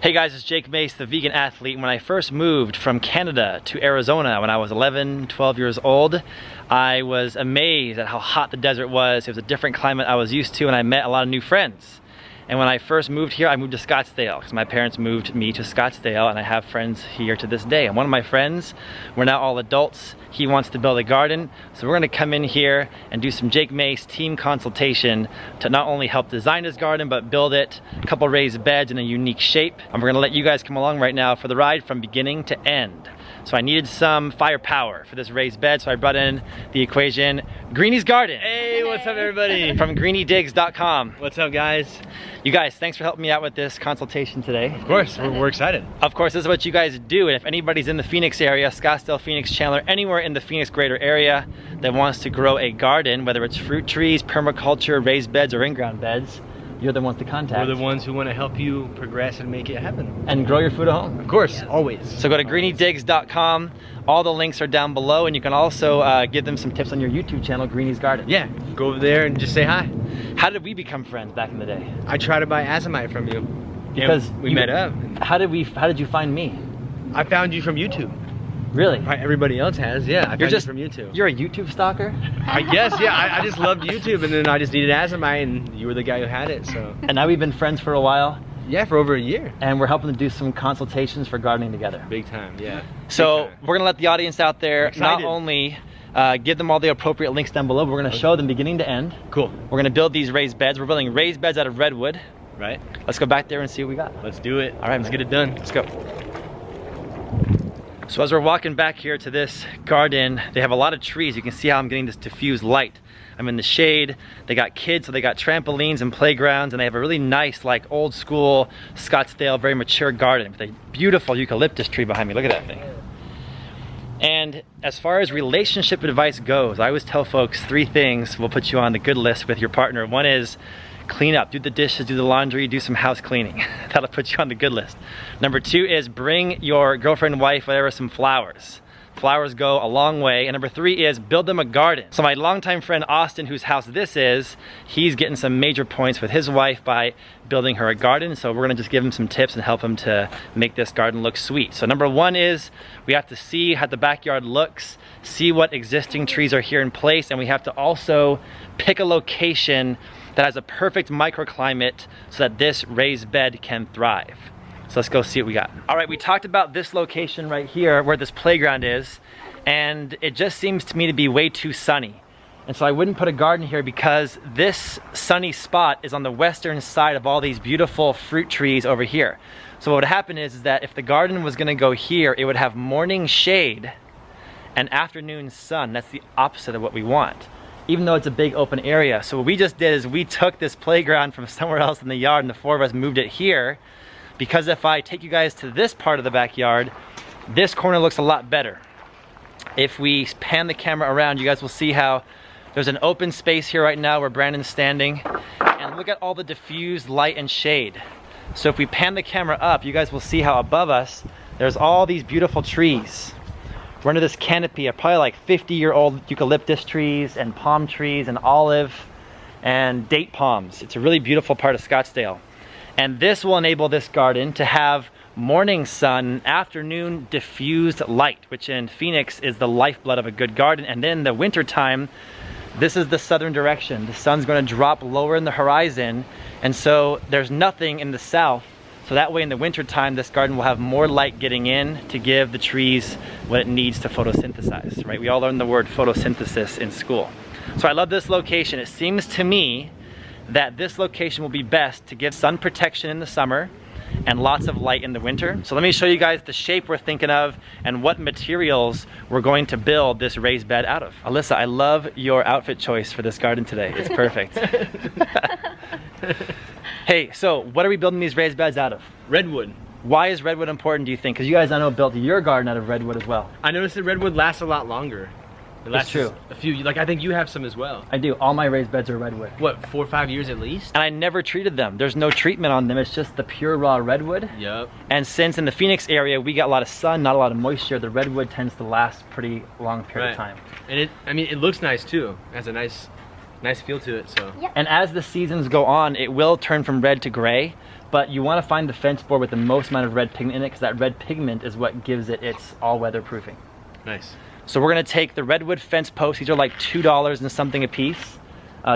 Hey guys, it's Jake Mace, the vegan athlete. When I first moved from Canada to Arizona when I was 11, 12 years old, I was amazed at how hot the desert was. It was a different climate I was used to, and I met a lot of new friends. And when I first moved here, I moved to Scottsdale because my parents moved me to Scottsdale, and I have friends here to this day. And one of my friends, we're now all adults, he wants to build a garden. So we're gonna come in here and do some Jake Mace team consultation to not only help design his garden, but build it, a couple raised beds in a unique shape. And we're gonna let you guys come along right now for the ride from beginning to end. So I needed some firepower for this raised bed, so I brought in the equation, Greenie's Garden. Hey, what's up everybody? From greeniedigs.com. What's up guys? You guys, thanks for helping me out with this consultation today. Of course, we're excited. Of course, this is what you guys do, and if anybody's in the Phoenix area, Scottsdale, Phoenix, Chandler, anywhere in the Phoenix greater area that wants to grow a garden, whether it's fruit trees, permaculture, raised beds, or in-ground beds, you're the ones to contact. We're the ones who want to help you progress and make it happen. And grow your food at home. Of course, always. So go to greeniedigs.com. All the links are down below, and you can also give them some tips on your YouTube channel, Greenie's Garden. Yeah, go over there and just say hi. How did we become friends back in the day? I tried to buy azomite from you. Because we met up. How did you find me? I found you from YouTube. Really? Everybody else has, yeah. I found you from YouTube. You're a YouTube stalker? I guess, yeah. I just loved YouTube, and then I just needed azomite, and you were the guy who had it, so. And now we've been friends for a while. Yeah, for over a year. And we're helping to do some consultations for gardening together. Big time, yeah. So we're gonna let the audience out there not only give them all the appropriate links down below, but we're gonna show them beginning to end. Cool. We're gonna build these raised beds. We're building raised beds out of redwood. Right. Let's go back there and see what we got. Let's do it. All right, let's get it done. Let's go. So as we're walking back here to this garden, they have a lot of trees. You can see how I'm getting this diffused light. I'm in the shade. They got kids, so they got trampolines and playgrounds, and they have a really nice, like old school Scottsdale, very mature garden with a beautiful eucalyptus tree behind me. Look at that thing. And as far as relationship advice goes, I always tell folks 3 things will put you on the good list with your partner. One is clean up, do the dishes, do the laundry, do some house cleaning. That'll put you on the good list. Number 2 is bring your girlfriend, wife, whatever, some flowers. Flowers go a long way. And number 3 is build them a garden. So my longtime friend Austin, whose house this is, he's getting some major points with his wife by building her a garden. So we're gonna just give him some tips and help him to make this garden look sweet. So number 1 is we have to see how the backyard looks, see what existing trees are here in place, and we have to also pick a location that has a perfect microclimate so that this raised bed can thrive. So let's go see what we got. All right, we talked about this location right here where this playground is, and it just seems to me to be way too sunny. And so I wouldn't put a garden here because this sunny spot is on the western side of all these beautiful fruit trees over here. So what would happen is that if the garden was gonna go here, it would have morning shade and afternoon sun. That's the opposite of what we want, even though it's a big open area. So what we just did is we took this playground from somewhere else in the yard, and the 4 of us moved it here, because if I take you guys to this part of the backyard, this corner looks a lot better. If we pan the camera around, you guys will see how there's an open space here right now where Brandon's standing, and look at all the diffused light and shade. So if we pan the camera up, you guys will see how above us, there's all these beautiful trees. We're under this canopy of probably like 50-year-old eucalyptus trees and palm trees and olive and date palms. It's a really beautiful part of Scottsdale. And this will enable this garden to have morning sun, afternoon diffused light, which in Phoenix is the lifeblood of a good garden. And then the winter time, this is the southern direction. The sun's gonna drop lower in the horizon. And so there's nothing in the south. So that way in the winter time, this garden will have more light getting in to give the trees what it needs to photosynthesize, right? We all learned the word photosynthesis in school. So I love this location. It seems to me that this location will be best to give sun protection in the summer and lots of light in the winter. So let me show you guys the shape we're thinking of and what materials we're going to build this raised bed out of. Alyssa, I love your outfit choice for this garden today. It's perfect. Hey, so what are we building these raised beds out of? Redwood. Why is redwood important, do you think? Because you guys, I know, built your garden out of redwood as well. I noticed that redwood lasts a lot longer. That's true. A few, like I think you have some as well. I do. All my raised beds are redwood. What, 4 or 5 years at least? And I never treated them. There's no treatment on them. It's just the pure raw redwood. Yep. And since in the Phoenix area we get a lot of sun, not a lot of moisture, the redwood tends to last pretty long period of time. And it looks nice too. It has a nice feel to it. So. Yep. And as the seasons go on, it will turn from red to gray. but you want to find the fence board with the most amount of red pigment in it, because that red pigment is what gives it its all-weather proofing. Nice. So we're gonna take the redwood fence posts. These are like $2 and something a piece.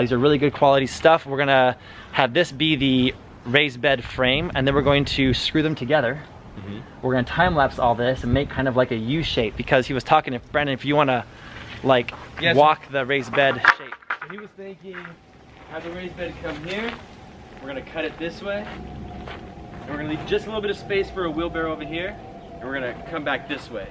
These are really good quality stuff. We're gonna have this be the raised bed frame, and then we're going to screw them together. We're gonna time lapse all this and make kind of like a U shape, because he was talking, if Brandon, if you wanna like walk the raised bed shape. So he was thinking, have the raised bed come here. We're gonna cut it this way. And we're gonna leave just a little bit of space for a wheelbarrow over here. And we're gonna come back this way.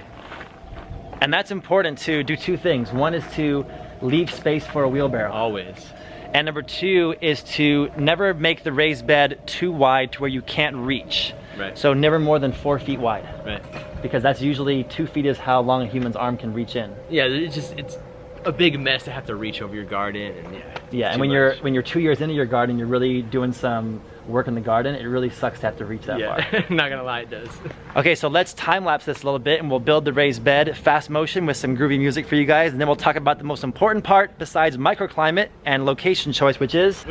And that's important to do two things. One is to leave space for a wheelbarrow. Always. And number two is to never make the raised bed too wide to where you can't reach. Right. So never more than 4 feet wide. Right. Because that's usually 2 feet is how long a human's arm can reach in. Yeah, it's a big mess to have to reach over your garden, and yeah, and when you're 2 years into your garden, you're really doing some work in the garden, it really sucks to have to reach that far. Not gonna lie, it does. Okay, so let's time lapse this a little bit, and we'll build the raised bed fast motion with some groovy music for you guys, and then we'll talk about the most important part besides microclimate and location choice, which is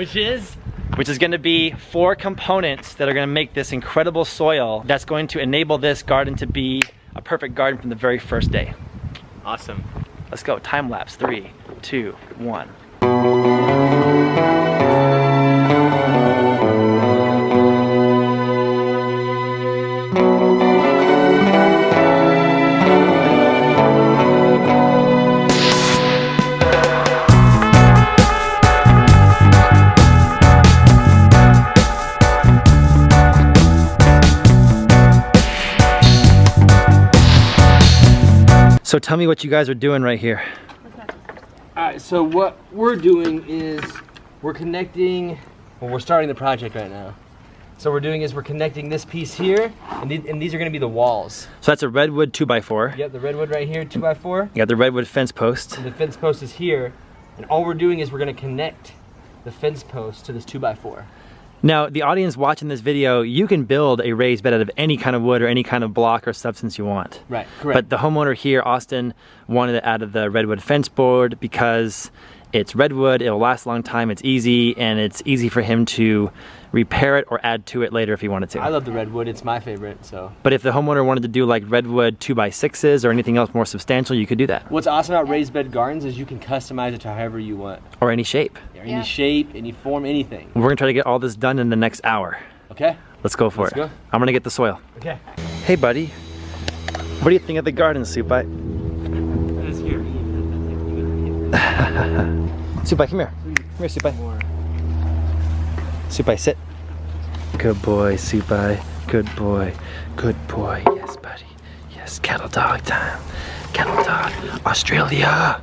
going to be 4 components that are going to make this incredible soil that's going to enable this garden to be a perfect garden from the very first day. Awesome. Let's go, time lapse, 3, 2, 1. So tell me what you guys are doing right here. Alright, so what we're doing is we're connecting, well, we're starting the project right now. So we're connecting this piece here, and these are going to be the walls. So that's a redwood 2x4. Yep, the redwood right here, 2x4. You got the redwood fence post. And the fence post is here, and all we're doing is we're going to connect the fence post to this 2x4. Now, the audience watching this video, you can build a raised bed out of any kind of wood or any kind of block or substance you want. Right, correct. But the homeowner here, Austin, wanted it out of the redwood fence board because it's redwood, it'll last a long time, it's easy, and it's easy for him to repair it or add to it later if he wanted to. I love the redwood, it's my favorite, so. But if the homeowner wanted to do like redwood 2x6s or anything else more substantial, you could do that. What's awesome about raised bed gardens is you can customize it to however you want. Or any shape. Or any shape, any form, anything. We're gonna try to get all this done in the next hour. Okay. Let's go for it. Go. I'm gonna get the soil. Okay. Hey buddy, what do you think of the garden, Supai? It's here. Supai, come here. Come here, Supai. Supai, sit. Good boy, Supai. Good boy. Good boy. Yes, buddy. Yes, cattle dog time. Cattle dog. Australia.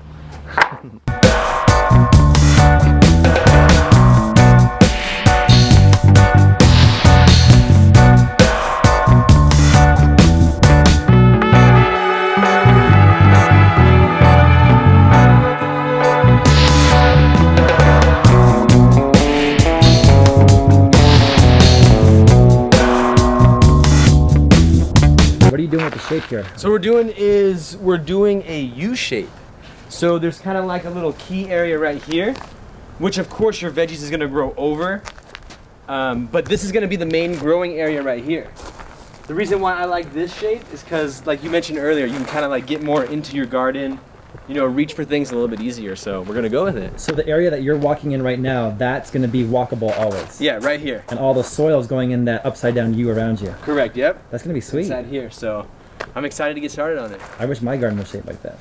What are you doing with the shape here? So we're doing a U shape. So there's kind of like a little key area right here, which of course your veggies is gonna grow over. But this is gonna be the main growing area right here. The reason why I like this shape is because, like you mentioned earlier, you can kind of like get more into your garden, you know, reach for things a little bit easier. So we're gonna go with it. So the area that you're walking in right now, that's gonna be walkable always. Yeah, right here. And all the soil is going in that upside down U around you. Correct, yep. That's gonna be sweet. Inside here, so I'm excited to get started on it. I wish my garden was shaped like that.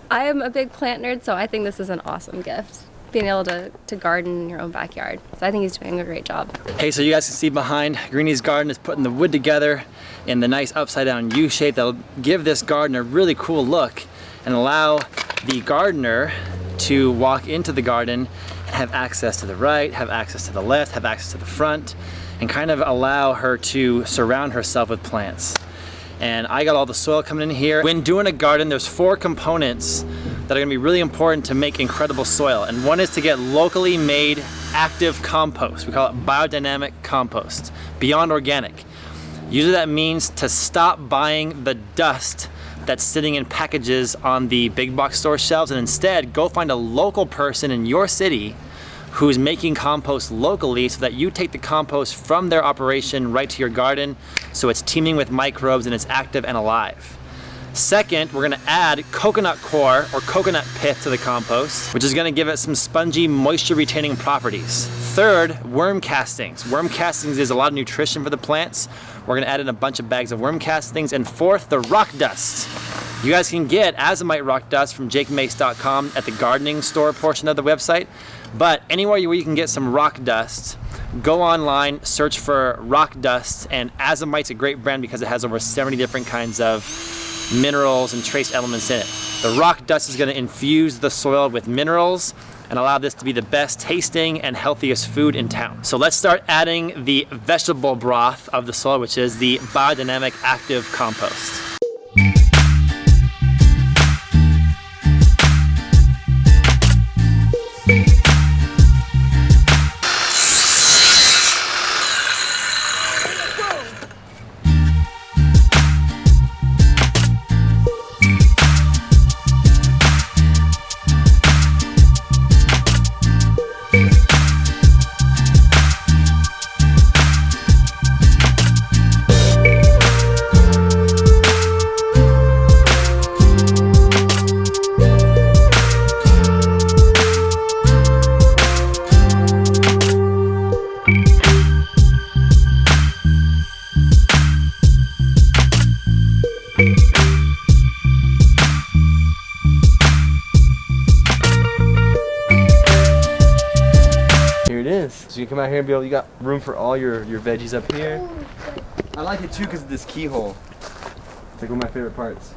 I am a big plant nerd, so I think this is an awesome gift. Being able to garden in your own backyard. So I think he's doing a great job. Hey, so you guys can see behind, Greeny's garden is putting the wood together in the nice upside down U shape that'll give this garden a really cool look and allow the gardener to walk into the garden and have access to the right, have access to the left, have access to the front, and kind of allow her to surround herself with plants. And I got all the soil coming in here. When doing a garden, there's 4 components that are gonna be really important to make incredible soil. And one is to get locally made active compost. We call it biodynamic compost, beyond organic. Usually that means to stop buying the dust that's sitting in packages on the big box store shelves and instead go find a local person in your city who's making compost locally so that you take the compost from their operation right to your garden, so it's teeming with microbes and it's active and alive. Second, we're gonna add coconut coir or coconut pith to the compost, which is gonna give it some spongy, moisture retaining properties. Third, worm castings. Worm castings is a lot of nutrition for the plants. We're gonna add in a bunch of bags of worm castings. And fourth, the rock dust. You guys can get azomite rock dust from jakemace.com at the gardening store portion of the website. But anywhere where you can get some rock dust, go online, search for rock dust, and azomite's a great brand because it has over 70 different kinds of minerals and trace elements in it. The rock dust is gonna infuse the soil with minerals and allow this to be the best tasting and healthiest food in town. So let's start adding the vegetable broth of the soil, which is the biodynamic active compost. So you can come out here and you got room for all your veggies up here. I like it too because of this keyhole. It's like one of my favorite parts.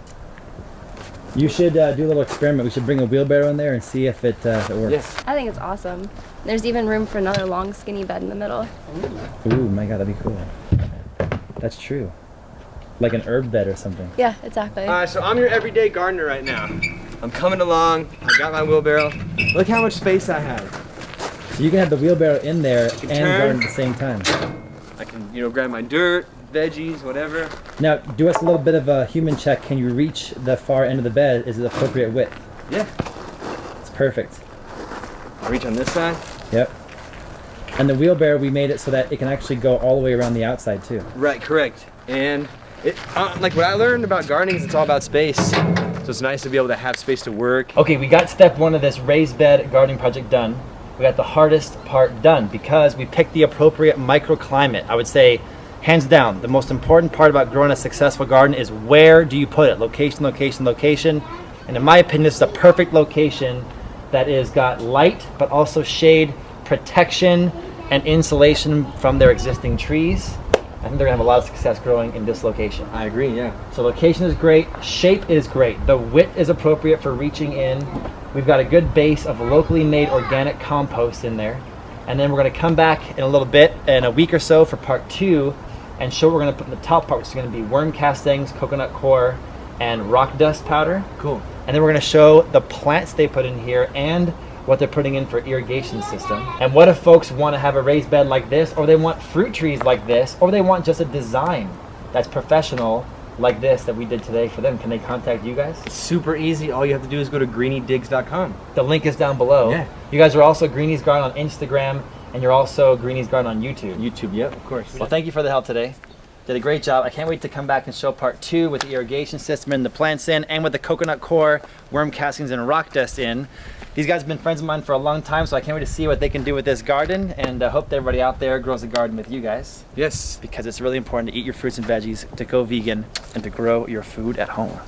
You should do a little experiment. We should bring a wheelbarrow in there and see if it works. Yes. I think it's awesome. There's even room for another long, skinny bed in the middle. Ooh, my God, that'd be cool. That's true. Like an herb bed or something. Yeah, exactly. All right, so I'm your everyday gardener right now. I'm coming along. I got my wheelbarrow. Look how much space I have. So you can have the wheelbarrow in there and turn. garden at the same time. I can, grab my dirt, veggies, whatever. Now, do us a little bit of a human check. Can you reach the far end of the bed? Is it appropriate width? Yeah. It's perfect. I'll reach on this side. Yep. And the wheelbarrow, we made it so that it can actually go all the way around the outside too. Right, correct. And like what I learned about gardening is it's all about space. So it's nice to be able to have space to work. Okay, we got step one of this raised bed gardening project done. We got the hardest part done because we picked the appropriate microclimate. I would say, hands down, the most important part about growing a successful garden is where do you put it? Location, location, location. And in my opinion, this is a perfect location that is got light, but also shade, protection, and insulation from their existing trees. I think they're gonna have a lot of success growing in this location. I agree, yeah. So location is great, shape is great. The width is appropriate for reaching in. We've got a good base of locally made organic compost in there. And then we're gonna come back in a little bit, in a week or so for part 2, and show what we're gonna put in the top part, which is gonna be worm castings, coconut coir, and rock dust powder. Cool. And then we're gonna show the plants they put in here and what they're putting in for irrigation system. And what if folks wanna have a raised bed like this, or they want fruit trees like this, or they want just a design that's professional like this that we did today for them? Can they contact you guys? It's super easy. All you have to do is go to greeniedigs.com. The link is down below. Yeah. You guys are also Greenie's Garden on Instagram, and you're also Greenie's Garden on YouTube. YouTube, yep, of course. Well, thank you for the help today. Did a great job. I can't wait to come back and show part 2 with the irrigation system and the plants in, and with the coconut coir, worm castings, and rock dust in. These guys have been friends of mine for a long time, so I can't wait to see what they can do with this garden, and I hope that everybody out there grows a garden with you guys. Yes. Because it's really important to eat your fruits and veggies, to go vegan, and to grow your food at home.